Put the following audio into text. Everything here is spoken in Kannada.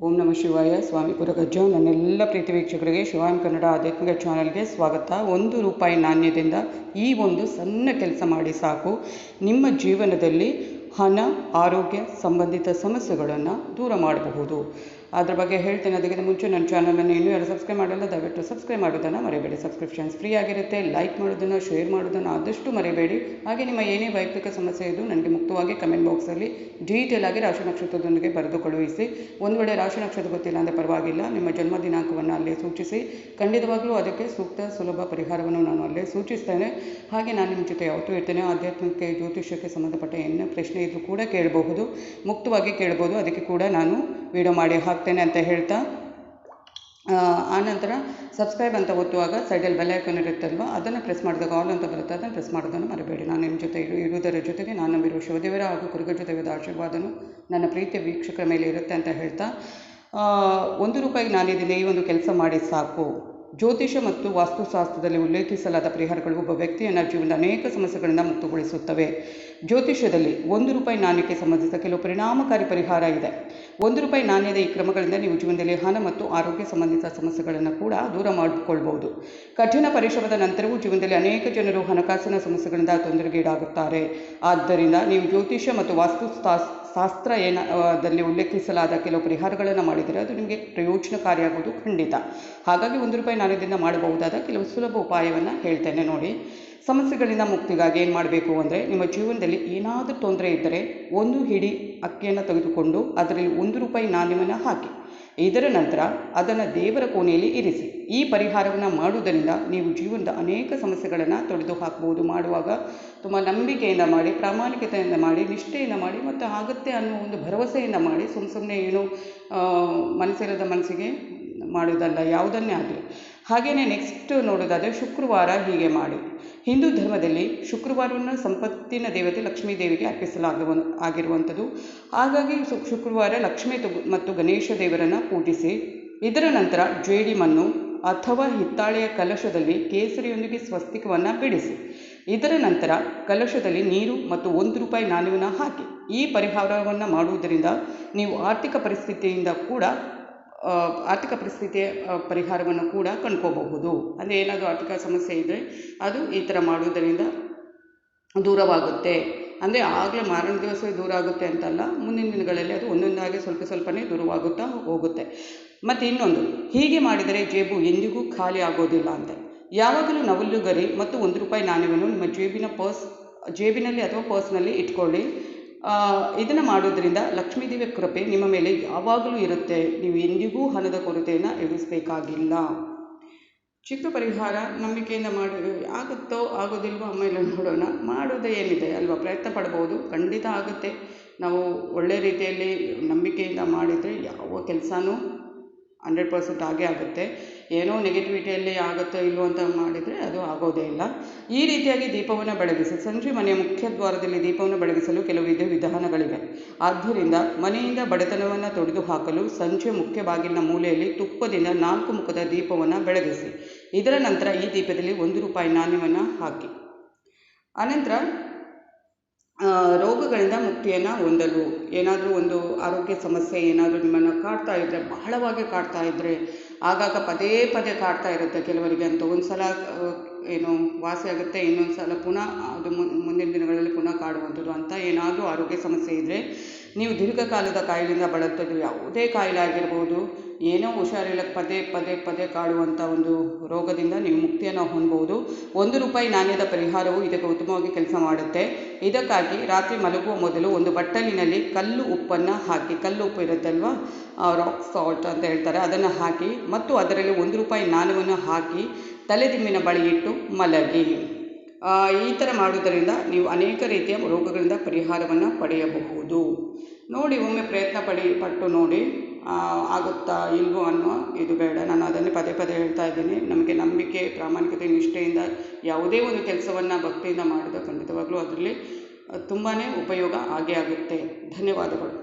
ಓಂ ನಮಃ ಶಿವಾಯ. ಸ್ವಾಮಿ ಕುರಗಜ್ಜ. ನನ್ನೆಲ್ಲ ಪ್ರೀತಿ ವೀಕ್ಷಕರಿಗೆ ಶಿವಾಯಂ ಕನ್ನಡ ಆಧ್ಯಾತ್ಮಿಕ ಚಾನಲ್ಗೆ ಸ್ವಾಗತ. ₹1 ನಾಣ್ಯದಿಂದ ಈ ಒಂದು ಸಣ್ಣ ಕೆಲಸ ಮಾಡಿ ಸಾಕು. ನಿಮ್ಮ ಜೀವನದಲ್ಲಿ ಹಣ, ಆರೋಗ್ಯ ಸಂಬಂಧಿತ ಸಮಸ್ಯೆಗಳನ್ನು ದೂರ ಮಾಡಬಹುದು. ಅದ್ರ ಬಗ್ಗೆ ಹೇಳ್ತೇನೆ. ಅದಕ್ಕಿಂತ ಮುಂಚೆ ನನ್ನ ಚಾನಲನ್ನು ಇನ್ನೂ ಯಾರು ಸಬ್ಸ್ಕ್ರೈಬ್ ಮಾಡಲ್ಲ, ದಯವಿಟ್ಟು ಸಬ್ಸ್ಕ್ರೈಬ್ ಮಾಡೋದನ್ನು ಮರೆಯಬೇಡಿ. ಸಬ್ಸ್ಕ್ರಿಪ್ಷನ್ಸ್ ಫ್ರೀ ಆಗಿರುತ್ತೆ. ಲೈಕ್ ಮಾಡೋದನ್ನು, ಶೇರ್ ಮಾಡೋದನ್ನು ಆದಷ್ಟು ಮರೆಯಬೇಡಿ. ಹಾಗೆ ನಿಮ್ಮ ಏನೇ ವೈಯಕ್ತಿಕ ಸಮಸ್ಯೆ ಇದ್ದು ನನಗೆ ಮುಕ್ತವಾಗಿ ಕಮೆಂಟ್ ಬಾಕ್ಸಲ್ಲಿ ಡೀಟೇಲ್ ಆಗಿ ರಾಶಿ ನಕ್ಷತ್ರದೊಂದಿಗೆ ಬರೆದು ಕಳುಹಿಸಿ. ಒಂದು ವೇಳೆ ರಾಶಿ ನಕ್ಷತ್ರ ಗೊತ್ತಿಲ್ಲ ಅಂದರೆ ಪರವಾಗಿಲ್ಲ, ನಿಮ್ಮ ಜನ್ಮ ದಿನಾಂಕವನ್ನು ಅಲ್ಲೇ ಸೂಚಿಸಿ. ಖಂಡಿತವಾಗ್ಲೂ ಅದಕ್ಕೆ ಸೂಕ್ತ ಸುಲಭ ಪರಿಹಾರವನ್ನು ನಾನು ಅಲ್ಲೇ ಸೂಚಿಸ್ತೇನೆ. ಹಾಗೆ ನಾನು ನಿಮ್ಮ ಜೊತೆ ಯಾವತ್ತೂ ಇರ್ತೇನೆ. ಆಧ್ಯಾತ್ಮಿಕ ಜ್ಯೋತಿಷ್ಯಕ್ಕೆ ಸಂಬಂಧಪಟ್ಟ ಏನು ಪ್ರಶ್ನೆ ಇದ್ರೂ ಕೂಡ ಕೇಳಬಹುದು, ಮುಕ್ತವಾಗಿ ಕೇಳ್ಬೋದು. ಅದಕ್ಕೆ ಕೂಡ ನಾನು ವಿಡಿಯೋ ಮಾಡಿ ಹಾಕ್ತೇನೆ ಅಂತ ಹೇಳ್ತಾ, ಆನಂತರ ಸಬ್ಸ್ಕ್ರೈಬ್ ಅಂತ ಒತ್ತುವಾಗ ಸೈಡಲ್ಲಿ ಬೆಲ್ ಐಕಾನ್ ಇರುತ್ತಲ್ವ, ಅದನ್ನು ಪ್ರೆಸ್ ಮಾಡಿದಾಗ ಆಲ್ ಅಂತ ಬರುತ್ತೆ, ಅದನ್ನು ಪ್ರೆಸ್ ಮಾಡೋದನ್ನು ಮರೆಯಬೇಡಿ. ನಾನು ನಿಮ್ಮ ಜೊತೆ ಇರುವುದರ ಜೊತೆಗೆ ನಾನು ನಂಬಿರುವ ಶಿವದೇವರ ಹಾಗೂ ಕುರುಗಜ್ಜ ದೇವರ ಆಶೀರ್ವಾದನು ನನ್ನ ಪ್ರೀತಿಯ ವೀಕ್ಷಕರ ಮೇಲೆ ಇರುತ್ತೆ ಅಂತ ಹೇಳ್ತಾ, ₹1 ನಾಣ್ಯದಿಂದ ಈ ಒಂದು ಕೆಲಸ ಮಾಡಿ ಸಾಕು. ಜ್ಯೋತಿಷ ಮತ್ತು ವಾಸ್ತುಶಾಸ್ತ್ರದಲ್ಲಿ ಉಲ್ಲೇಖಿಸಲಾದ ಪರಿಹಾರಗಳು ಒಬ್ಬ ವ್ಯಕ್ತಿಯನ್ನು ಜೀವನದ ಅನೇಕ ಸಮಸ್ಯೆಗಳಿಂದ ಮುಕ್ತಗೊಳಿಸುತ್ತವೆ. ಜ್ಯೋತಿಷ್ಯದಲ್ಲಿ ₹1 ನಾಣ್ಯಕ್ಕೆ ಸಂಬಂಧಿಸಿದ ಕೆಲವು ಪರಿಣಾಮಕಾರಿ ಪರಿಹಾರ ಇದೆ. ₹1 ನಾಣ್ಯದ ಈ ಕ್ರಮಗಳಿಂದ ನೀವು ಜೀವನದಲ್ಲಿ ಹಣ ಮತ್ತು ಆರೋಗ್ಯ ಸಂಬಂಧಿತ ಸಮಸ್ಯೆಗಳನ್ನು ಕೂಡ ದೂರ ಮಾಡಿಕೊಳ್ಬಹುದು. ಕಠಿಣ ಪರಿಶ್ರಮದ ನಂತರವೂ ಜೀವನದಲ್ಲಿ ಅನೇಕ ಜನರು ಹಣಕಾಸಿನ ಸಮಸ್ಯೆಗಳಿಂದ ತೊಂದರೆಗೀಡಾಗುತ್ತಾರೆ. ಆದ್ದರಿಂದ ನೀವು ಜ್ಯೋತಿಷ್ಯ ಮತ್ತು ವಾಸ್ತುಶಾಸ್ತ್ರ ದಲ್ಲಿ ಉಲ್ಲೇಖಿಸಲಾದ ಕೆಲವು ಪರಿಹಾರಗಳನ್ನು ಮಾಡಿದರೆ ಅದು ನಿಮಗೆ ಪ್ರಯೋಜನಕಾರಿಯಾಗುವುದು ಖಂಡಿತ. ಹಾಗಾಗಿ ₹1 ನಾಣ್ಯದಿಂದ ಮಾಡಬಹುದಾದ ಕೆಲವು ಸುಲಭ ಉಪಾಯವನ್ನು ಹೇಳ್ತೇನೆ ನೋಡಿ. ಸಮಸ್ಯೆಗಳಿಂದ ಮುಕ್ತಿಗಾಗಿ ಏನು ಮಾಡಬೇಕು ಅಂದರೆ, ನಿಮ್ಮ ಜೀವನದಲ್ಲಿ ಏನಾದರೂ ತೊಂದರೆ ಇದ್ದರೆ ಒಂದು ಹಿಡಿ ಅಕ್ಕಿಯನ್ನು ತೆಗೆದುಕೊಂಡು ಅದರಲ್ಲಿ ₹1 ನಾಣ್ಯವನ್ನು ಹಾಕಿ. ಇದರ ನಂತರ ಅದನ್ನು ದೇವರ ಕೋಣೆಯಲ್ಲಿ ಇರಿಸಿ. ಈ ಪರಿಹಾರವನ್ನು ಮಾಡುವುದರಿಂದ ನೀವು ಜೀವನದ ಅನೇಕ ಸಮಸ್ಯೆಗಳನ್ನು ತೊಡೆದು ಹಾಕಬಹುದು. ಮಾಡುವಾಗ ತುಂಬ ನಂಬಿಕೆಯಿಂದ ಮಾಡಿ, ಪ್ರಾಮಾಣಿಕತೆಯಿಂದ ಮಾಡಿ, ನಿಷ್ಠೆಯಿಂದ ಮಾಡಿ, ಮತ್ತು ಆಗುತ್ತೆ ಅನ್ನೋ ಒಂದು ಭರವಸೆಯಿಂದ ಮಾಡಿ. ಸುಮ್ಮನೆ ಏನು ಮನಸ್ಸಿಲ್ಲದ ಮನಸ್ಸಿಗೆ ಮಾಡೋದಲ್ಲ, ಯಾವುದನ್ನೇ ಆಗಲಿ. ಹಾಗೆಯೇ ನೆಕ್ಸ್ಟ್ ನೋಡೋದಾದರೆ ಶುಕ್ರವಾರ ಹೀಗೆ ಮಾಡಿ. ಹಿಂದೂ ಧರ್ಮದಲ್ಲಿ ಶುಕ್ರವಾರವನ್ನು ಸಂಪತ್ತಿನ ದೇವತೆ ಲಕ್ಷ್ಮೀ ದೇವಿಗೆ ಆಗಿರುವಂಥದ್ದು. ಹಾಗಾಗಿ ಶುಕ್ರವಾರ ಲಕ್ಷ್ಮೀ ಮತ್ತು ಗಣೇಶ ದೇವರನ್ನು ಪೂಜಿಸಿ. ಇದರ ನಂತರ ಜೇಡಿ ಮಣ್ಣು ಅಥವಾ ಹಿತ್ತಾಳೆಯ ಕಲಶದಲ್ಲಿ ಕೇಸರಿಯೊಂದಿಗೆ ಸ್ವಸ್ತಿಕವನ್ನು ಬಿಡಿಸಿ. ಇದರ ನಂತರ ಕಲಶದಲ್ಲಿ ನೀರು ಮತ್ತು ₹1 ನಾಣ್ಯವನ್ನು ಹಾಕಿ. ಈ ಪರಿಹಾರವನ್ನು ಮಾಡುವುದರಿಂದ ನೀವು ಆರ್ಥಿಕ ಪರಿಸ್ಥಿತಿಯ ಪರಿಹಾರವನ್ನು ಕೂಡ ಕಂಡ್ಕೋಬಹುದು. ಅಂದರೆ ಏನಾದರೂ ಆರ್ಥಿಕ ಸಮಸ್ಯೆ ಇದ್ದರೆ ಅದು ಈ ಥರ ಮಾಡುವುದರಿಂದ ದೂರವಾಗುತ್ತೆ. ಅಂದರೆ ಆಗಲೇ ಮಾರನೇ ದಿವಸ ದೂರ ಆಗುತ್ತೆ ಅಂತಲ್ಲ, ಮುಂದಿನ ದಿನಗಳಲ್ಲಿ ಅದು ಒಂದೊಂದಾಗಿ ಸ್ವಲ್ಪನೇ ದೂರವಾಗುತ್ತಾ ಹೋಗುತ್ತೆ. ಮತ್ತು ಇನ್ನೊಂದು, ಹೀಗೆ ಮಾಡಿದರೆ ಜೇಬು ಎಂದಿಗೂ ಖಾಲಿ ಆಗೋದಿಲ್ಲ ಅಂತ. ಯಾವಾಗಲೂ ನವಲುಗರಿ ಮತ್ತು ₹1 ನಾಣ್ಯವನ್ನು ನಿಮ್ಮ ಜೇಬಿನಲ್ಲಿ ಅಥವಾ ಪರ್ಸ್ನಲ್ಲಿ ಇಟ್ಕೊಳ್ಳಿ. ಇದನ್ನು ಮಾಡೋದ್ರಿಂದ ಲಕ್ಷ್ಮೀದೇವಿಯ ಕೃಪೆ ನಿಮ್ಮ ಮೇಲೆ ಯಾವಾಗಲೂ ಇರುತ್ತೆ. ನೀವು ಎಂದಿಗೂ ಹಣದ ಕೊರತೆಯನ್ನು ಎದುರಿಸಬೇಕಾಗಿಲ್ಲ. ಚಿಕ್ಕ ಪರಿಹಾರ, ನಂಬಿಕೆಯಿಂದ ಮಾಡಿ. ಆಗುತ್ತೋ ಆಗೋದಿಲ್ವೋ ಆಮೇಲೆ ನೋಡೋಣ. ಮಾಡೋದೇ ಏನಿದೆ ಅಲ್ವಾ, ಪ್ರಯತ್ನ ಪಡ್ಬೋದು, ಖಂಡಿತ ಆಗುತ್ತೆ. ನಾವು ಒಳ್ಳೆಯ ರೀತಿಯಲ್ಲಿ ನಂಬಿಕೆಯಿಂದ ಮಾಡಿದರೆ ಯಾವ ಕೆಲಸನೂ 100% ಆಗೇ ಆಗುತ್ತೆ. ಏನೋ ನೆಗೆಟಿವಿಟಿಯಲ್ಲಿ ಆಗುತ್ತೋ ಇಲ್ವೋ ಅಂತ ಮಾಡಿದರೆ ಅದು ಆಗೋದೇ ಇಲ್ಲ. ಈ ರೀತಿಯಾಗಿ ದೀಪವನ್ನು ಬೆಳಗಿಸಿ. ಸಂಜೆ ಮನೆಯ ಮುಖ್ಯ ದ್ವಾರದಲ್ಲಿ ದೀಪವನ್ನು ಬೆಳಗಿಸಲು ಕೆಲವು ವಿಧಾನಗಳಿವೆ. ಆದ್ದರಿಂದ ಮನೆಯಿಂದ ಬಡತನವನ್ನು ತೊಡೆದು ಹಾಕಲು ಸಂಜೆ ಮುಖ್ಯ ಬಾಗಿಲಿನ ಮೂಲೆಯಲ್ಲಿ ತುಪ್ಪದಿಂದ 4 ಮುಖದ ದೀಪವನ್ನು ಬೆಳಗಿಸಿ. ಇದರ ನಂತರ ಈ ದೀಪದಲ್ಲಿ ₹1 ನಾಣ್ಯವನ್ನು ಹಾಕಿ. ಅನಂತರ ರೋಗಗಳಿಂದ ಮುಕ್ತಿಯನ್ನು ಹೊಂದಲು, ಏನಾದರೂ ಒಂದು ಆರೋಗ್ಯ ಸಮಸ್ಯೆ ಏನಾದರೂ ನಿಮ್ಮನ್ನು ಕಾಡ್ತಾ ಇದ್ದರೆ, ಬಹಳವಾಗಿ ಕಾಡ್ತಾ ಇದ್ದರೆ, ಆಗಾಗ ಪದೇ ಕಾಡ್ತಾ ಇರುತ್ತೆ ಕೆಲವರಿಗೆ ಅಂತ. ಒಂದು ಸಲ ಏನು ವಾಸಿ ಆಗುತ್ತೆ, ಇನ್ನೊಂದು ಸಲ ಪುನಃ ಅದು ಮುಂದಿನ ದಿನಗಳಲ್ಲಿ ಪುನಃ ಕಾಡುವಂಥದ್ದು ಅಂತ ಏನಾದರೂ ಆರೋಗ್ಯ ಸಮಸ್ಯೆ ಇದ್ದರೆ, ನೀವು ದೀರ್ಘಕಾಲದ ಕಾಯಿಲೆಯಿಂದ ಬಳಲ್ತದ್ದು, ಯಾವುದೇ ಕಾಯಿಲೆ ಆಗಿರ್ಬೋದು, ಏನೋ ಹುಷಾರಿಲ್ಲ ಪದೇ ಕಾಡುವಂಥ ಒಂದು ರೋಗದಿಂದ ನೀವು ಮುಕ್ತಿಯನ್ನು ಹೊಂದಬಹುದು. ₹1 ನಾಣ್ಯದ ಪರಿಹಾರವು ಇದಕ್ಕೆ ಉತ್ತಮವಾಗಿ ಕೆಲಸ ಮಾಡುತ್ತೆ. ಇದಕ್ಕಾಗಿ ರಾತ್ರಿ ಮಲಗುವ ಮೊದಲು ಒಂದು ಬಟ್ಟಲಿನಲ್ಲಿ ಕಲ್ಲು ಉಪ್ಪನ್ನು ಹಾಕಿ. ಕಲ್ಲು ಉಪ್ಪು ಇರುತ್ತಲ್ವ, ರಾಕ್ ಸಾಲ್ಟ್ ಅಂತ ಹೇಳ್ತಾರೆ, ಅದನ್ನು ಹಾಕಿ ಮತ್ತು ಅದರಲ್ಲಿ ₹1 ನಾಣ್ಯವನ್ನು ಹಾಕಿ ತಲೆದಿಂಬಿನ ಬಳಿ ಇಟ್ಟು ಮಲಗಿ. ಈ ಥರ ಮಾಡುವುದರಿಂದ ನೀವು ಅನೇಕ ರೀತಿಯ ರೋಗಗಳಿಂದ ಪರಿಹಾರವನ್ನು ಪಡೆಯಬಹುದು. ನೋಡಿ, ಒಮ್ಮೆ ಪ್ರಯತ್ನ ಪಟ್ಟು ನೋಡಿ. ಆಗುತ್ತಾ ಇಲ್ವೋ ಅನ್ನೋ ಇದು ಬೇಡ, ನಾನು ಅದನ್ನೇ ಪದೇ ಹೇಳ್ತಾ ಇದ್ದೀನಿ. ನಮಗೆ ನಂಬಿಕೆ, ಪ್ರಾಮಾಣಿಕತೆ, ನಿಷ್ಠೆಯಿಂದ ಯಾವುದೇ ಒಂದು ಕೆಲಸವನ್ನು ಭಕ್ತಿಯಿಂದ ಮಾಡಿದ ಖಂಡಿತವಾಗ್ಲೂ ಅದರಲ್ಲಿ ತುಂಬಾ ಉಪಯೋಗ ಆಗೇ ಆಗುತ್ತೆ. ಧನ್ಯವಾದಗಳು.